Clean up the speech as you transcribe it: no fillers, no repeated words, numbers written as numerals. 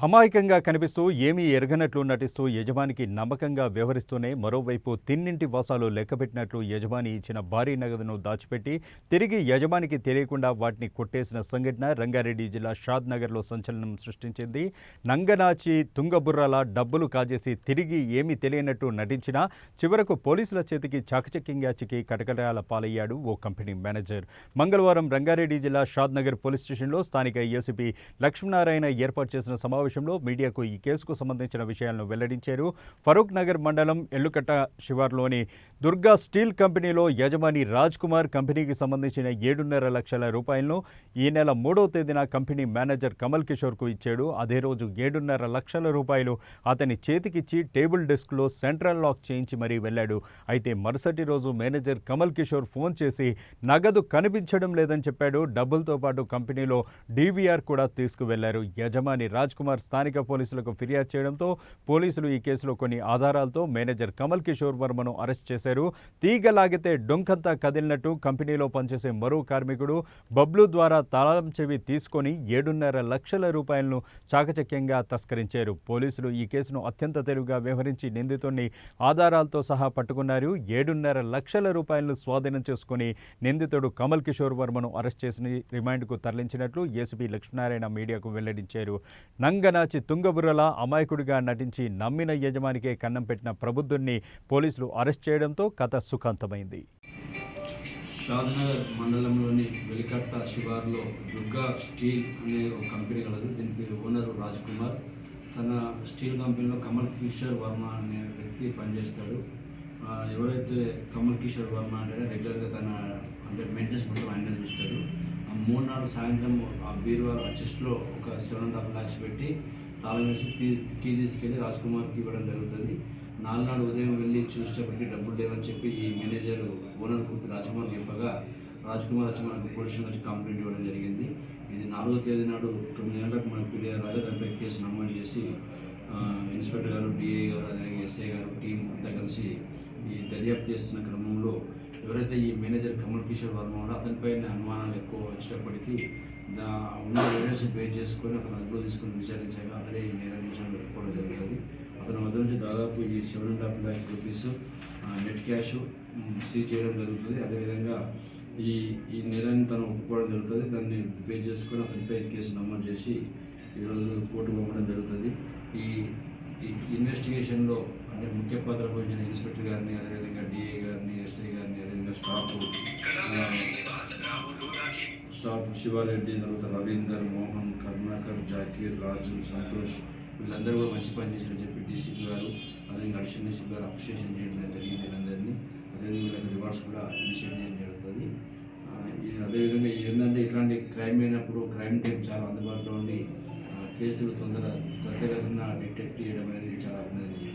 అమాయకంగా కనిపిస్తూ ఏమీ ఎరగనట్లు నటిస్తూ యజమానికి నమ్మకంగా వ్యవహరిస్తూనే మరోవైపు తిన్నింటి వాసాలు లెక్కపెట్టినట్లు యజమాని ఇచ్చిన భారీ నగదును దాచిపెట్టి తిరిగి యజమానికి తెలియకుండా వాటిని కొట్టేసిన సంఘటన రంగారెడ్డి జిల్లా షాద్ నగర్లో సంచలనం సృష్టించింది. నంగనాచి తుంగబుర్రల డబ్బులు కాజేసి తిరిగి ఏమీ తెలియనట్టు నటించినా చివరకు పోలీసుల చేతికి చాకచక్యంగా చిక్కి కటకటాల పాలయ్యాడు ఓ కంపెనీ మేనేజర్. మంగళవారం రంగారెడ్డి జిల్లా షాద్ నగర్ పోలీస్ స్టేషన్లో స్థానిక ఏసీపీ లక్ష్మీనారాయణ ఏర్పాటు చేసిన సమావేశంలో మీడియాకు ఈ కేసుకు సంబంధించిన విషయాలను వెల్లడించారు. ఫరూక్ నగర్ మండలం ఎల్లుకట్ట శివార్లోని దుర్గా స్టీల్ కంపెనీలో యజమాని రాజ్ కుమార్ కంపెనీకి సంబంధించిన 7.5 లక్షల రూపాయలను ఈ నెల 3వ తేదీన కంపెనీ మేనేజర్ కమల్ కిషోర్కు ఇచ్చాడు. అదే రోజు 7.5 లక్షల రూపాయలు అతని చేతికిచ్చి టేబుల్ డెస్క్లో సెంట్రల్ లాక్ చేయించి మరీ వెళ్ళాడు. అయితే మరుసటి రోజు మేనేజర్ కమల్ కిషోర్ ఫోన్ చేసి నగదు కనిపించడం లేదని చెప్పాడు. డబ్బులతో పాటు కంపెనీలో డీవీఆర్ కూడా తీసుకువెళ్లారు. యజమాని రాజ్ కుమార్ స్థానిక పోలీసులకు ఫిర్యాదు చేయడంతో పోలీసులు ఈ కేసులో కొన్ని ఆధారాలతో మేనేజర్ కమల్ కిషోర్ వర్మను అరెస్ట్ చేశారు. తీగ లాగితే డొంకంతా కదిలినట్టు కంపెనీలో పనిచేసే మరో కార్మికుడు బబ్లు ద్వారా తాళం చెవి తీసుకొని 7.5 లక్షల రూపాయలను చాకచక్యంగా తస్కరించారు. పోలీసులు ఈ కేసును అత్యంత తెలివిగా వ్యవహరించి నిందితుడిని ఆధారాలతో సహా పట్టుకున్నారు. 7.5 లక్షల రూపాయలను స్వాధీనం చేసుకుని నిందితుడు కమల్ కిషోర్ వర్మను అరెస్ట్ చేసి రిమాండ్కు తరలించినట్లు ఏసీపీ లక్ష్మీనారాయణ మీడియాకు వెల్లడించారు. నంగనాచి తుంగబుర్రల అమాయకుడిగా నటించి నమ్మిన యజమానికే కన్నం పెట్టిన ప్రబుద్ధుడిని పోలీసులు అరెస్ట్ చేయడంతో కథ సుఖాంతమైంది. షాద్నగర్ మండలంలోని వెలికట్ట శివార్లో దుర్గా స్టీల్ అనే ఒక కంపెనీ కలదు. దీనికి ఓనర్ రాజ్ కుమార్. తన స్టీల్ కంపెనీలో కమల్ కిషోర్ వర్మ అనే వ్యక్తి పనిచేస్తాడు. ఎవరైతే కమల్ కిషోర్ వర్మ అంటే రెగ్యులర్గా తన మెయింటెనెన్స్ మొత్తం ఆయన చూస్తాడు. 3 నాడు సాయంత్రం ఆ బీరువా చెస్ట్లో ఒక 7.5 lakhs పెట్టి తాళం వేసి కీ తీసుకెళ్ళి రాజ్ కుమార్కి ఇవ్వడం జరుగుతుంది. 4 నాడు ఉదయం వెళ్ళి చూసేటప్పటికి డబ్బులు లేవని చెప్పి ఈ మేనేజర్ ఓనర్కు రాజ్ కుమార్ చెప్పగా రాజ్ కుమార్ వచ్చి మనకు పోలీసులకు వచ్చి కంప్లైంట్ ఇవ్వడం జరిగింది. ఇది 4వ తేదీ నాడు 9 గంటలకు మనకు ఫిర్యాదు రాగా దానిపై కేసు నమోదు చేసి ఇన్స్పెక్టర్ గారు, డిఐ గారు, అదేవిధంగా ఎస్ఐ గారు టీం అంతా కలిసి ఈ దర్యాప్తు చేస్తున్న క్రమంలో ఎవరైతే ఈ మేనేజర్ కమల్ కిషోర్ వర్మ ఉన్నాడో అతనిపై అనుమానాలు ఎక్కువ వచ్చేటప్పటికీ ఉన్న ఎవిడెన్స్ బేస్ చేసుకొని అతను అదుపులో తీసుకుని విచారించాక అతడే ఈ నేర విషయం పెట్టుకోవడం జరుగుతుంది. అతని వద్ద నుంచి దాదాపు ఈ 7.5 lakh rupees net cash seize చేయడం జరుగుతుంది. అదేవిధంగా ఈ నేరాన్ని తను ఒప్పుకోవడం జరుగుతుంది. దాన్ని బేస్ చేసుకొని అతనిపై కేసు నమోదు చేసి ఈరోజు కోర్టుకు పంపడం జరుగుతుంది. ఈ ఇన్వెస్టిగేషన్లో అంటే ముఖ్య పాత్ర పోషించిన ఇన్స్పెక్టర్ గారిని, అదేవిధంగా డిఐ గారిని, ఎస్ఐ గారిని, అదేవిధంగా స్టాఫ్ శివారెడ్డి, తర్వాత రవీందర్, మోహన్, కరుణాకర్, జాకీర్, రాజు, సంతోష్ వీళ్ళందరూ కూడా మంచి పని చేశారని చెప్పి డీసీపీ గారు, అదేవిధంగా అడిషనల్ డీసీపీ గారు అప్రిషియేషన్ చేయడం జరిగింది వీళ్ళందరినీ. అదేవిధంగా వీళ్ళకి రివార్డ్స్ కూడా ఇనిషియేట్ చేయడం జరుగుతుంది. అదేవిధంగా ఏంటంటే ఇట్లాంటి క్రైమ్ అయినప్పుడు క్రైమ్ టీమ్ చాలా అందుబాటులో ఉండి కేసులు త్వరితగతిన డిటెక్ట్ చేయడం అనేది చాలా అభినందనీయం.